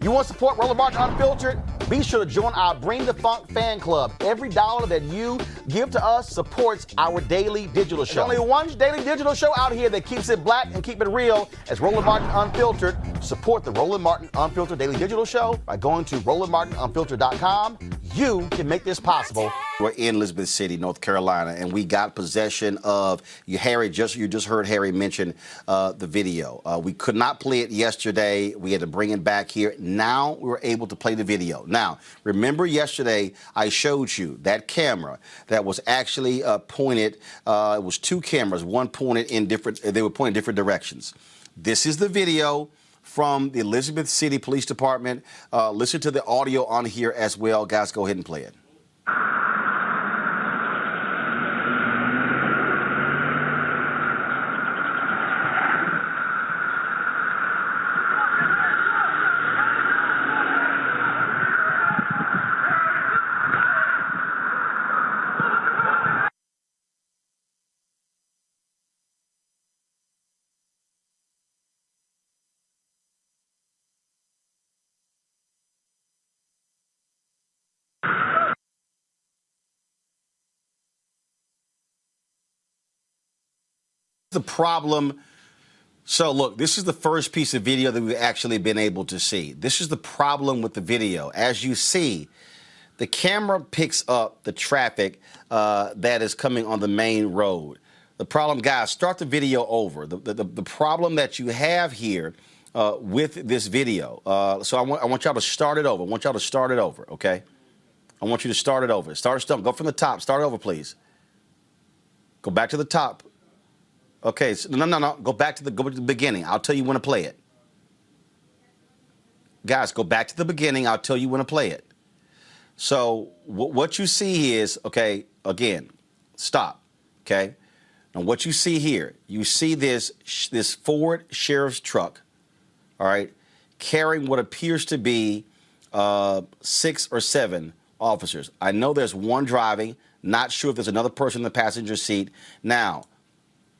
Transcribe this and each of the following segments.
You want to support Roland Martin Unfiltered? Be sure to join our Bring the Funk fan club. Every dollar that you give to us supports our daily digital show. There's only one daily digital show out here that keeps it black and keep it real as Roland Martin Unfiltered. Support the Roland Martin Unfiltered daily digital show by going to RolandMartinUnfiltered.com. You can make this possible. We're in Elizabeth City, North Carolina, and we got possession of you just heard Harry mention the video. We could not play it yesterday. We had to bring it back here. Now we're able to play the video. Now, remember yesterday I showed you that camera that was actually pointed. It was two cameras, one pointed in different. They were pointing different directions. This is the video from the Elizabeth City Police Department. Listen to the audio on here as well. Guys, go ahead and play it. The problem. So look, this is the first piece of video that we've actually been able to see. This is the problem with the video. As you see, the camera picks up the traffic that is coming on the main road. The problem, guys, start the video over. The problem that you have here with this video. So I want y'all to start it over. I want y'all to start it over, okay? I want you to start it over. Go from the top. Start over, please. Go back to the top. Okay, so no. Go back to the beginning. I'll tell you when to play it. Guys, go back to the beginning. I'll tell you when to play it. So what you see is, okay, again, stop, okay? And what you see here, you see this Ford sheriff's truck, all right, carrying what appears to be 6 or 7 officers. I know there's one driving, not sure if there's another person in the passenger seat. Now,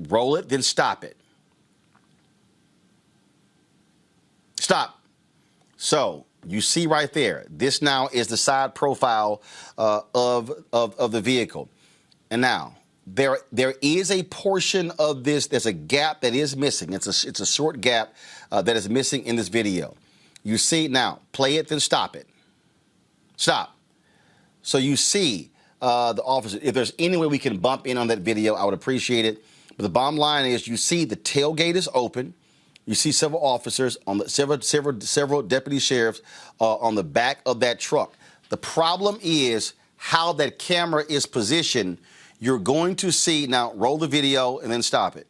roll it, then stop it. Stop. So you see right there, this now is the side profile of the vehicle. And now there is a portion of this, there's a gap that is missing. It's a short gap that is missing in this video. You see, now play it, then stop it. Stop. So you see the officer. If there's any way we can bump in on that video, I would appreciate it. But the bottom line is, you see the tailgate is open. You see several officers on the several deputy sheriffs on the back of that truck. The problem is how that camera is positioned. You're going to see now. Roll the video and then stop it.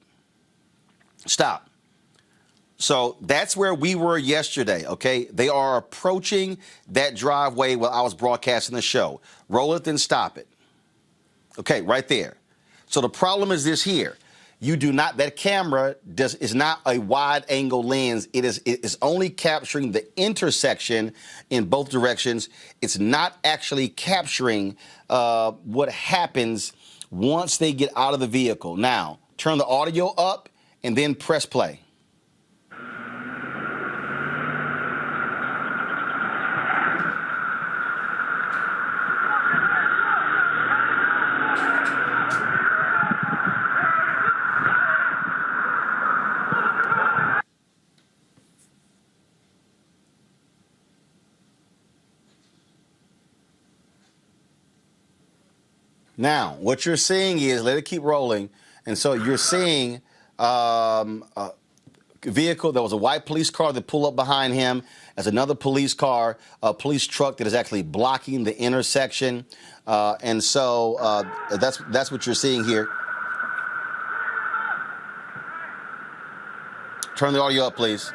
Stop. So that's where we were yesterday. Okay, they are approaching that driveway while I was broadcasting the show. Roll it, then stop it. Okay, right there. So the problem is this here. You do not, that camera is not a wide angle lens. It is only capturing the intersection in both directions. It's not actually capturing what happens once they get out of the vehicle. Now, turn the audio up and then press play. Now, what you're seeing is, let it keep rolling, and so you're seeing a vehicle. There was a white police car that pulled up behind him. There's another police car, a police truck that is actually blocking the intersection, and so that's what you're seeing here. Turn the audio up, please.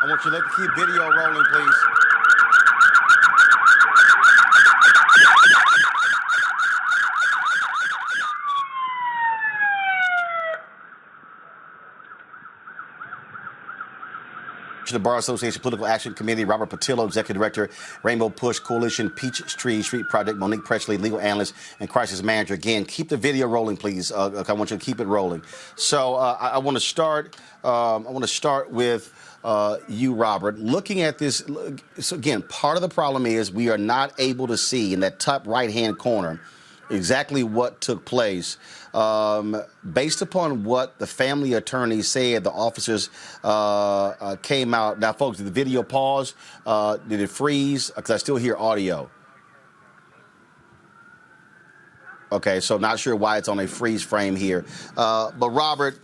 I want you to let the keep video rolling, please. The Bar Association Political Action Committee, Robert Patillo, Executive Director, Rainbow Push Coalition, Peachtree Street Project, Monique Presley, Legal Analyst and Crisis Manager. Again, keep the video rolling, please. I want you to keep it rolling. So I want to start. With you, Robert. Looking at this, so again, part of the problem is we are not able to see in that top right-hand corner exactly what took place. Based upon what the family attorney said, the officers came out. Now, folks, did the video pause? Did it freeze? Because I still hear audio. Okay, so not sure why it's on a freeze frame here. But, Robert,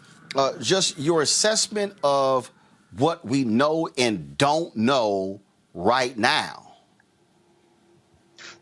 just your assessment of what we know and don't know right now.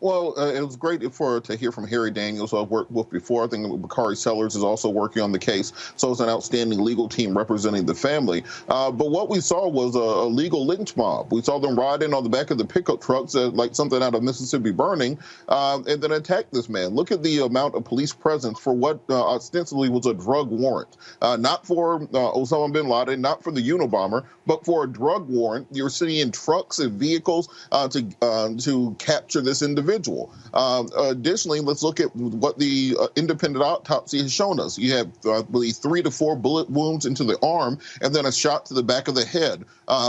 Well, it was great to hear from Harry Daniels, who I've worked with before. I think Bakari Sellers is also working on the case. So it's an outstanding legal team representing the family. But what we saw was a legal lynch mob. We saw them ride in on the back of the pickup trucks like something out of Mississippi Burning, and then attack this man. Look at the amount of police presence for what ostensibly was a drug warrant. Not for Osama bin Laden, not for the Unabomber, but for a drug warrant. You're seeing trucks and vehicles to capture this individual. Additionally, let's look at what the independent autopsy has shown us. You have, I believe, 3 to 4 bullet wounds into the arm and then a shot to the back of the head,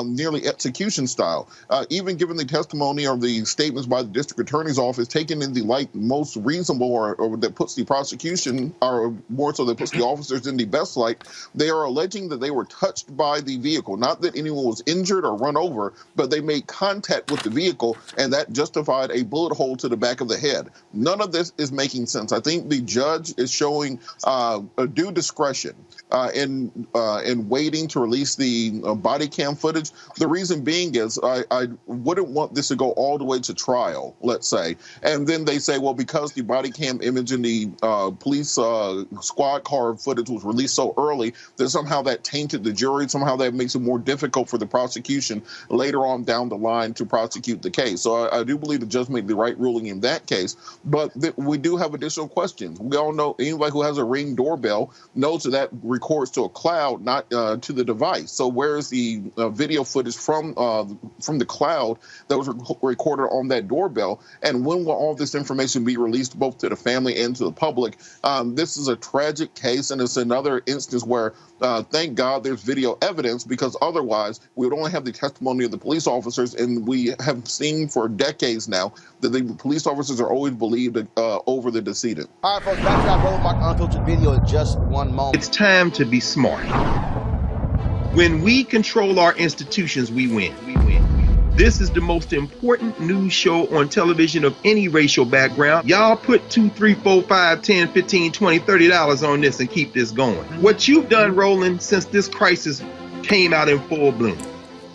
nearly execution style. Even given the testimony or the statements by the district attorney's office taken in the light most reasonable or that puts the prosecution, or more so that puts the officers in the best light, they are alleging that they were touched by the vehicle. Not that anyone was injured or run over, but they made contact with the vehicle, and that justified a bullet hole to the back of the head. None of this is making sense. I think the judge is showing a due discretion in waiting to release the body cam footage. The reason being is I wouldn't want this to go all the way to trial, let's say, and then they say, well, because the body cam image in the police squad car footage was released so early, that somehow that tainted the jury, somehow that makes it more difficult for the prosecution later on down the line to prosecute the case. So I do believe the judge made the right ruling in that case, but we do have additional questions. We all know anybody who has a Ring doorbell knows that records to a cloud, not to the device. So where is the video footage from the cloud that was recorded on that doorbell? And when will all this information be released both to the family and to the public? This is a tragic case, and it's another instance where thank God there's video evidence, because otherwise we would only have the testimony of the police officers, and we have seen for decades now that the police officers are always believed over the decedent. All right, folks, back to our Roland Martin Unfiltered video in just one moment. It's time to be smart. When we control our institutions, we win. This is the most important news show on television of any racial background. Y'all put $2, $3, $4, $5, $10, $15, $20, $30 on this and keep this going. What you've done, Roland, since this crisis came out in full bloom.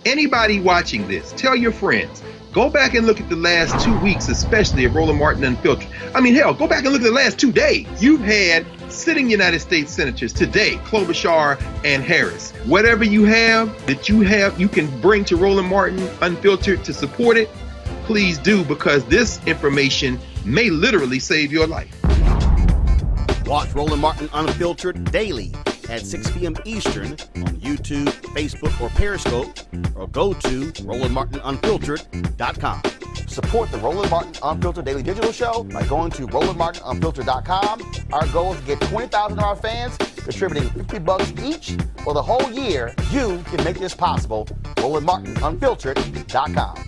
Anybody watching this, tell your friends. Go back and look at the last 2 weeks, especially of Roland Martin Unfiltered. I mean, hell, go back and look at the last 2 days. You've had sitting United States senators today, Klobuchar and Harris. Whatever you have that you can bring to Roland Martin Unfiltered to support it, please do, because this information may literally save your life. Watch Roland Martin Unfiltered daily at 6 p.m. Eastern on YouTube, Facebook, or Periscope, or go to RolandMartinUnfiltered.com. Support the Roland Martin Unfiltered Daily Digital Show by going to RolandMartinUnfiltered.com. Our goal is to get 20,000 of our fans contributing $50 each for the whole year. You can make this possible. RolandMartinUnfiltered.com.